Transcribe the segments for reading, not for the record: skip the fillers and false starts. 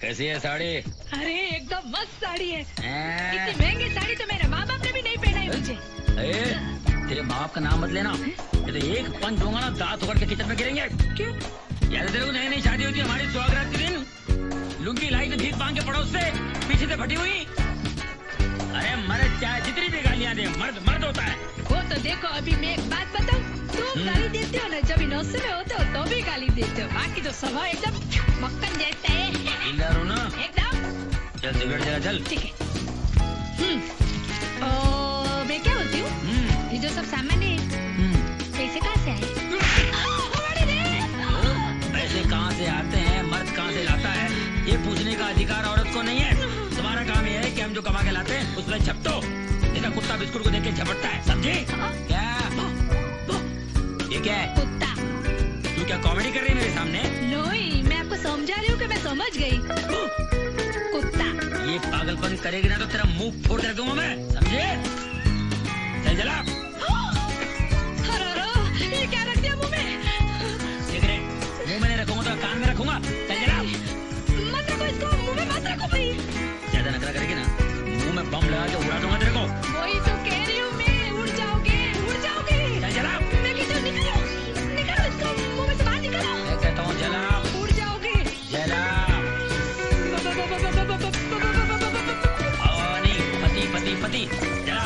कैसी है साड़ी? अरे एकदम मस्त साड़ी है। इतनी महंगी साड़ी तो मेरे माँ बाप ने भी नहीं पहनाई मुझे। तेरे माँ बाप का नाम मत लेना, ये तो एक पंच दूंगा ना दांत उखड़ के किचन में गिरेंगे। क्यों? याद है तेरे को नई नई शादी होती है हमारी सुहागरात के दिन, लुंगी लाई तो भीख मांग के पड़ोस से पीछे से फटी हुई। अरे मर्द चाहे जितनी भी गालियाँ दे, मर्द मर्द होता है। वो तो देखो, अभी मैं एक बात बताऊं, तुम गाली देते हो ना जब इन नौसे में होते हो तो भी गाली देते हो, बाकी तो स्वभाव एकदम मक्खन जैसा है। इल्लारो ना एकदम। चल सिगरेट जला चल। ठीक है। मैं क्या बोलती हूँ, ये जो सब सामान है पैसे कहाँ से आए? पैसे कहाँ से आते हैं, मर्द कहाँ से लाता है, ये पूछने का अधिकार औरत को नहीं है। तुम्हारा काम ये है कि हम जो कमा के लाते हैं उसमें झपटो। इधर कुत्ता बिस्कुट को देख के झपटता है, समझे? क्या ये क्या है? कुत्ता। तू क्या कॉमेडी कर रही है मेरे सामने? नहीं, मैं आपको समझा रही हूँ कि मैं समझ गई। कुत्ता। ये पागलपन करेगी ना तो तेरा मुंह फोड़ के रख दूंगा मैं, समझे? चल जला। ये क्या रख दिया मुंह में? सिगरेट मुंह में नहीं रखूंगा तो कान में रखूंगा। चल जला। मत रखो इसको, मुंह में मत रखो भाई। ज्यादा नखरा करेगी ना मुंह में बम लगा के उड़ा दूंगा तेरे को। वही तो कह रही हूँ मैं, उड़ जाओगे उड़ जाओगे। चल जला। मैं कहती हूँ निकलो निकलो, इसको मुंह में से बाहर निकलो। मैं कहता हूँ जला। उड़ जाओगे। जला। नहीं, पति पति पति जला।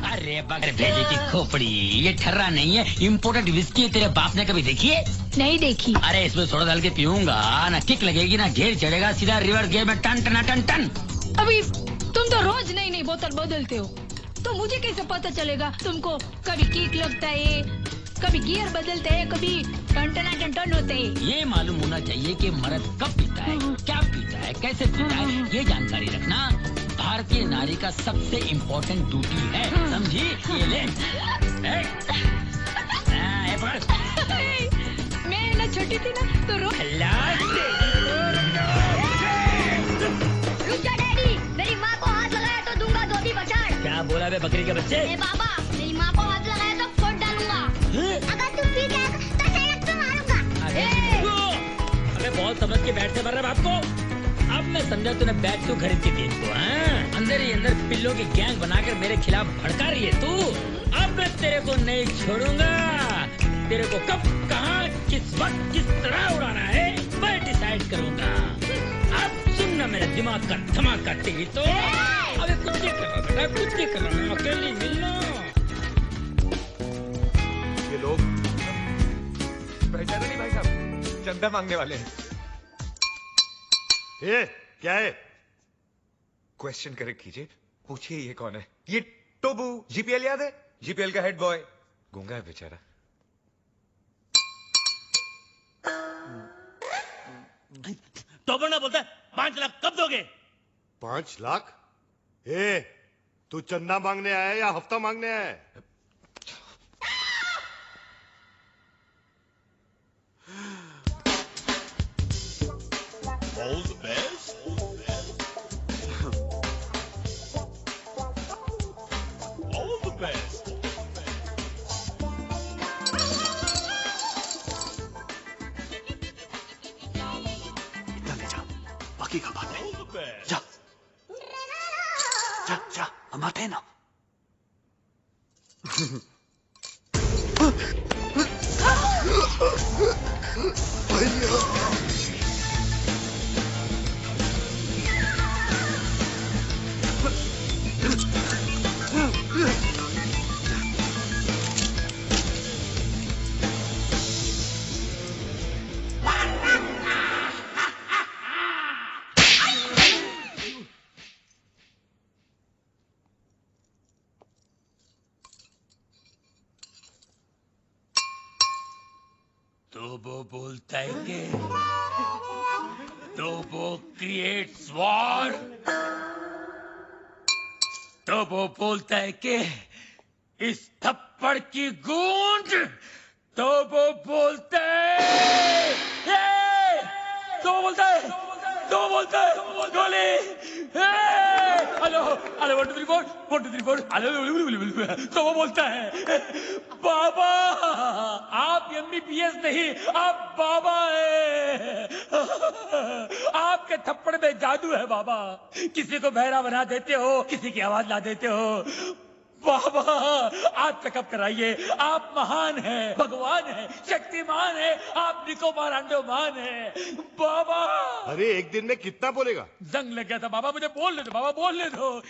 अरे बगैर भेजे की खोपड़ी, ये ठर्रा नहीं है, इम्पोर्टेड विस्की है। तेरे बाप ने कभी देखी है? नहीं देखी। अरे इसमें सोडा डाल के पीऊंगा ना, किक लगेगी ना घेर चढ़ेगा, सीधा रिवर्स गियर में टन टन टन टन। अभी तुम तो रोज नई नई बोतल बदलते हो, तो मुझे कैसे पता चलेगा तुमको कभी किक लगता है, कभी गियर बदलते हैं, कभी टन टन टन टन होते हैं। ये मालूम होना चाहिए कि मर्द कब पीता है, क्या पीता है, कैसे पीता है, ये जानकारी रखना भारतीय नारी का सबसे इम्पोर्टेंट ड्यूटी है, समझी? ये ले। मैं ना छोटी थी ना तो रुक जा डैडी, मेरी माँ को हाथ लगाया तो दूंगा धोती बचाड़। क्या बोला बे बकरी के बच्चे? बाबा, मेरी माँ को हाथ लगाया तो फोड़ डालूंगा। अगर तू पी गया तो सैनिक से मारूंगा। अबे बहुत समझ के बैठ से मर रहा बाप को। अब मैं समझा तूने बैट क्यों खरीद के दी इसको। अंदर ही अंदर पिल्लों की गैंग बनाकर मेरे खिलाफ भड़का रही है तू। अब मैं तेरे को नहीं छोड़ूंगा, तेरे को कब कहाँ किस वक्त किस तरह उड़ाना है मैं डिसाइड करूंगा। अब सुनना मेरे दिमाग का धमाका तेरी तो। अबे कुछ नहीं कर रहा बेटा, कुछ नहीं कर रहा, मैं अकेली मिलना। ये लोग पहचाना नहीं भाई साहब, चंदा मांगने वाले हैं। ये क्या है? क्वेश्चन करेक्ट कीजिए, पूछिए ये कौन है? ये टोबू, जीपीएल याद है? जीपीएल का हेड बॉय, गूंगा है बेचारा। टोबू ना बोलता 5 लाख कब दोगे? 5 लाख? तू चंदा मांगने आया या हफ्ता मांगने आया है? All the best. All the best. इतना ले जा, बाकी का बाद All में। the best. जा जा जा, हम आते हैं ना। तो वो बोलता है कि तो वो क्रिएट्स वॉर, तो वो बोलता है कि इस थप्पड़ की गूंज, तो वो बोलता है, तो बोलता है, तो बोलता है गोली, हेलो हेलो 1 2 3 4 1 2 3 4 हेलो, तो वो बोलता है बाबा आप MBBS नहीं, आप बाबा है, आपके थप्पड़ में जादू है बाबा, किसी को बहरा बना देते हो, किसी की आवाज ला देते हो बाबा, आप चेकअप कराइए, आप महान हैं, भगवान हैं, शक्तिमान हैं, आप निकोबार अंडोमान हैं बाबा। अरे एक दिन में कितना बोलेगा? जंग लग गया था बाबा, मुझे बोलने दो बाबा, बोलने दो।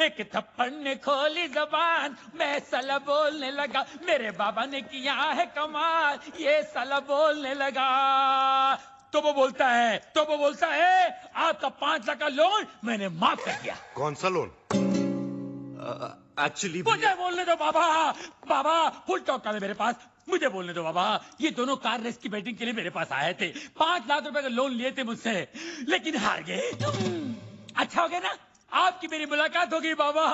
एक थप्पड़ ने खोली जबान, मैं साला बोलने लगा, मेरे बाबा ने किया है कमाल, ये साला बोलने लगा। तो वो बोलता है, तो वो बोलता है आपका 5 लाख का लोन मैंने माफ कर दिया। कौन सा लोन? एक्चुअली मुझे बोलने दो बाबा, बाबा फुल टॉक है मेरे पास, मुझे बोलने दो बाबा। ये दोनों कार रेस की बैटिंग के लिए मेरे पास आए थे, 5 लाख रुपए का लोन लिए थे मुझसे, लेकिन हार गए। अच्छा हो गया ना, आपकी मेरी मुलाकात होगी बाबा,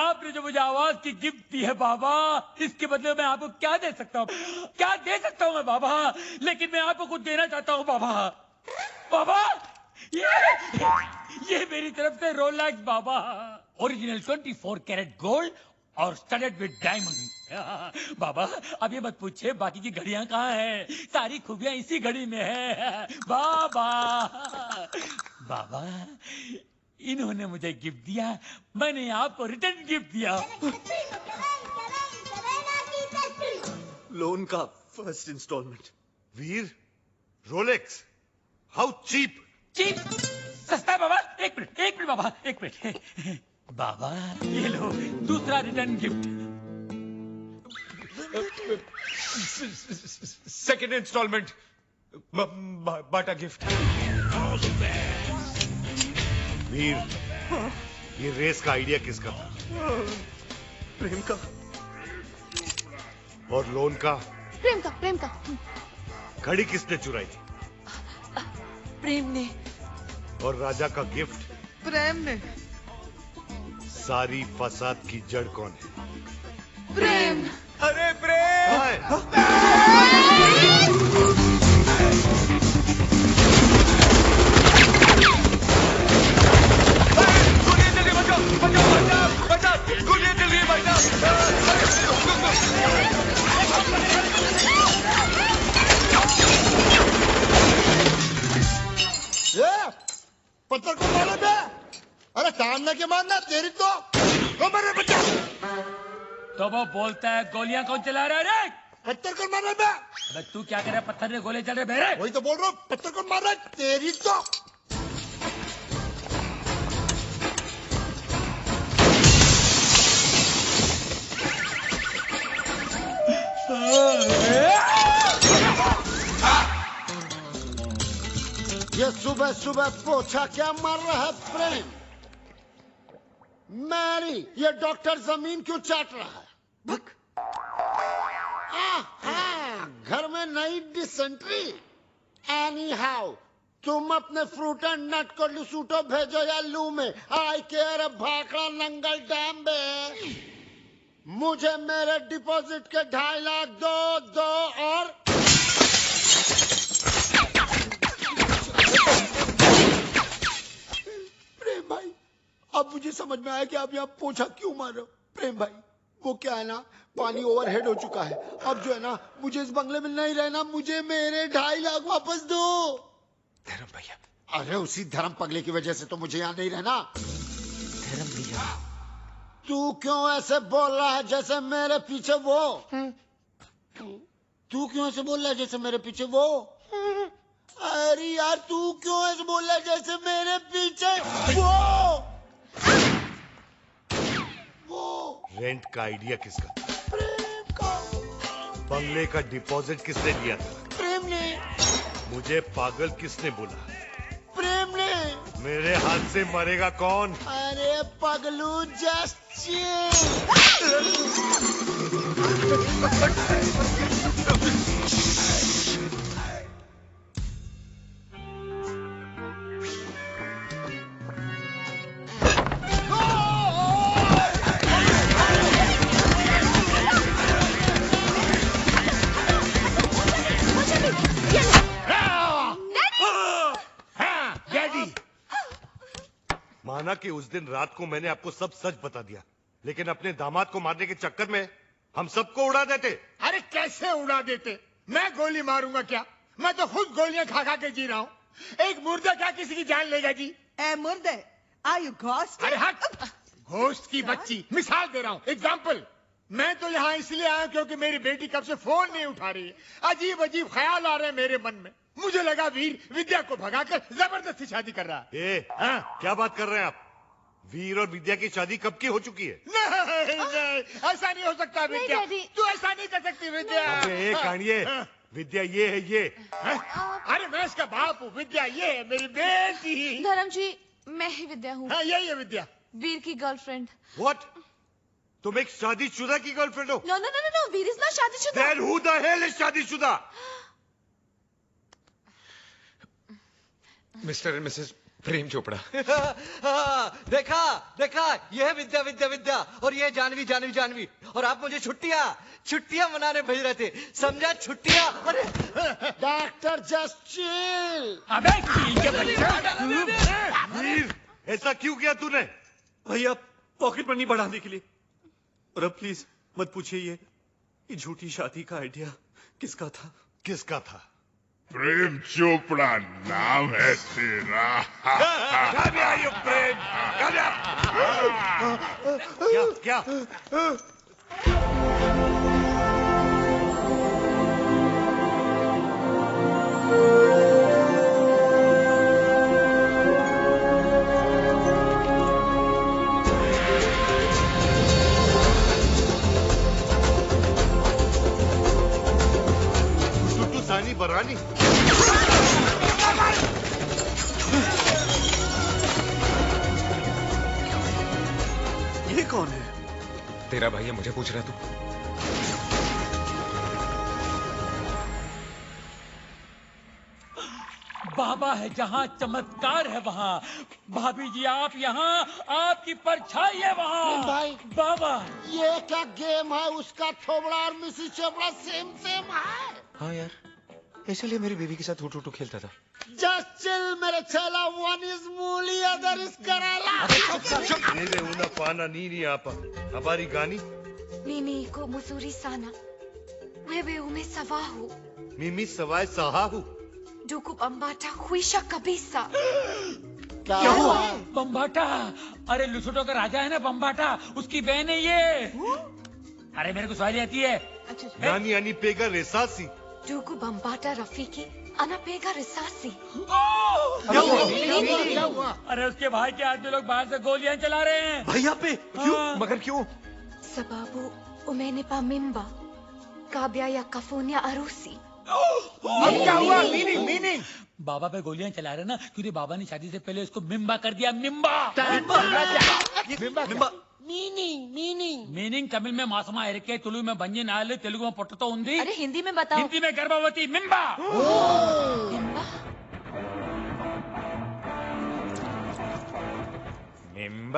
आपने जो मुझे आवाज की गिफ्ट दी है बाबा, इसके बदले में आपको क्या दे सकता हूँ, क्या दे सकता हूँ मैं बाबा, लेकिन मैं आपको कुछ देना चाहता हूँ बाबा। बाबा ये मेरी तरफ से रोलेक्स बाबा, ओरिजिनल 24 कैरेट गोल्ड और स्टडेड विद डायमंड। बाबा अब ये मत पूछिए बाकी की घड़ियां कहाँ हैं, सारी खूबियां इसी घड़ी में है बाबा। बाबा इन्होंने मुझे गिफ्ट दिया, मैंने आपको रिटर्न गिफ्ट दिया। लोन का first instalment. Veer, Rolex, how cheap. Cheap सस्ता है बाबा, एक मिनट बाबा, एक मिनट बाबा, ये लो दूसरा रिटर्न गिफ्ट। सेकेंड इंस्टॉलमेंट, बाटा गिफ्ट। वीर, ये रेस का आइडिया किसका था? प्रेम का। और लोन का? प्रेम का। घड़ी किसने चुराई थी? प्रेम ने। और राजा का गिफ्ट? प्रेम ने। सारी फसाद की जड़ कौन है? प्रेम। अरे प्रेम! पत्थर को मारो बे! अरे सामने के मारना तेरी तो मारे बच्चा। तो वो बोलता है गोलियां कौन चला रहा है रे? पत्थर को मारो बे! अबे तू क्या कर रहा है, पत्थर ने गोले चल रहे बेरे? वही तो बोल रहा हूँ, पत्थर को मार रहा है तेरी तो। ये सुबह सुबह पोछा क्या मार रहा है प्रेम? मैरी, ये डॉक्टर जमीन क्यों चाट रहा है? घर में नई डिसेंट्री। एनी हाउ, तुम अपने फ्रूट एंड नट को लुसूटो भेजो या लू में। आई केयर भाखड़ा नंगल डैम बे। मुझे मेरे डिपॉजिट के 2.5 लाख दो और प्रेम भाई, अब मुझे समझ में आया कि आप यहाँ पोछा क्यों मार रहे हो। प्रेम भाई, वो क्या है ना, पानी ओवरहेड हो चुका है, अब जो है ना मुझे इस बंगले में नहीं रहना, मुझे मेरे 2.5 लाख वापस दो। धर्म भैया। अरे उसी धर्म पगले की वजह से तो मुझे यहाँ नहीं रहना। धर्म भैया, तू क्यों ऐसे बोल रहा है जैसे मेरे पीछे वो? तू क्यों ऐसे बोल रहा है जैसे मेरे पीछे वो? अरे यार, तू क्यों ऐसे बोल रहा है जैसे मेरे पीछे वो? रेंट का आइडिया किसका था? प्रेम का। बंगले का डिपॉजिट किसने दिया था? प्रेम ने। मुझे पागल किसने बोला? प्रेम ने। मेरे हाथ से मरेगा कौन? अरे पगलू, जस्ट चिल। कि उस दिन रात को मैंने आपको सब सच बता दिया, लेकिन अपने दामाद को मारने के चक्कर में हम सबको उड़ा देते। अरे कैसे उड़ा देते? मैं गोली मारूंगा क्या? मैं तो खुद गोलियां खा खा के जी रहा हूँ। एक मुर्दा क्या किसी की जान लेगा जी? ए मुर्दे, आर यू घोस्ट? अरे हट! घोस्ट की बच्ची, मिसाल दे रहा हूँ, एग्जाम्पल। मैं तो यहाँ इसलिए आया क्योंकि मेरी बेटी कब से फोन नहीं उठा रही है। अजीब अजीब ख्याल आ रहे हैं मेरे मन में। मुझे लगा वीर विद्या को भगाकर जबरदस्ती शादी कर रहा है। हाँ? क्या बात कर रहे हैं आप? वीर और विद्या की शादी कब की हो चुकी है? नहीं, ऐसा नहीं हो सकता विद्या। तू ऐसा नहीं कर सकती विद्या। कानिए, विद्या ये है ये। अरे मैं इसका बाप हूँ, विद्या ये है मेरी बेटी। धर्म जी, मैं ही विद्या हूँ। हाँ यही है विद्या, वीर की गर्लफ्रेंड। What? तुम एक शादीशुदा की गर्लफ्रेंड हो? No no no no, Veer is not शादीशुदा। Then who the hell is शादीशुदा? Mr and Mrs Prem Chopra. देखा देखा, ये है विद्या विद्या विद्या, और ये है जानवी जानवी जानवी, और आप मुझे छुट्टियां मनाने भेज रहे थे, समझा? छुट्टियां। अरे डॉक्टर जस्ट चिल। अबे कील के बच्चा! वीर, ऐसा क्यों किया तूने? भैया पॉकेट मनी बढ़ाने के लिए। और अब प्लीज मत पूछिए ये झूठी शादी का आइडिया किसका था? किसका था? प्रेम चोपड़ा नाम है तेरा। प्रेम क्या क्या? सानी बरानी। ये कौन है? तेरा भाई है, मुझे पूछ रहा तू? बाबा है जहाँ, चमत्कार है वहाँ। भाभी जी आप यहाँ, आपकी परछाई है वहाँ। भाई बाबा, ये क्या गेम है? उसका थोबड़ा और मिसिस चोपड़ा सेम सेम है। हाँ यार, इसलिए मेरी बीवी के साथ टू खेलता था। जस्ट चिल मेरे चेला, वन इज मूली अदर इज करेला। नीने una pana nini apa. Habari gani? Mimi ko muzuri sana. Wewe umesahau. Mimi sawai sahahu. Duku Bambata huisha kabisa. क्या हुआ? बम्बाटा? अरे लुसुटो का राजा है ना बम्बाटा, उसकी बहन है ये। अरे मेरे को सवाल आती है। नानी यानी पेगा रेसासी। Duku Bambata Rafiki, Ana pega risasi. क्या हुआ? अरे उसके भाई के आदमी लोग बाहर से गोलियां चला रहे हैं। भैया पे? क्यों? मगर क्यों? Sababu umenipa mimba. Kabya ya kafunya arusi. अब क्या हुआ? मीनिंग बाबा पे गोलियां चला रहे ना, क्योंकि बाबा ने शादी से पहले उसको मिम्बा कर दिया। मिम्बा मीनिंग तमिल में मासमा इरके, तुलु में बंजी नाले, तेलुगु में पोटतो उंदी। अरे हिंदी में बताओ। हिंदी में गर्भवती। मिम्बा। मिम्बा?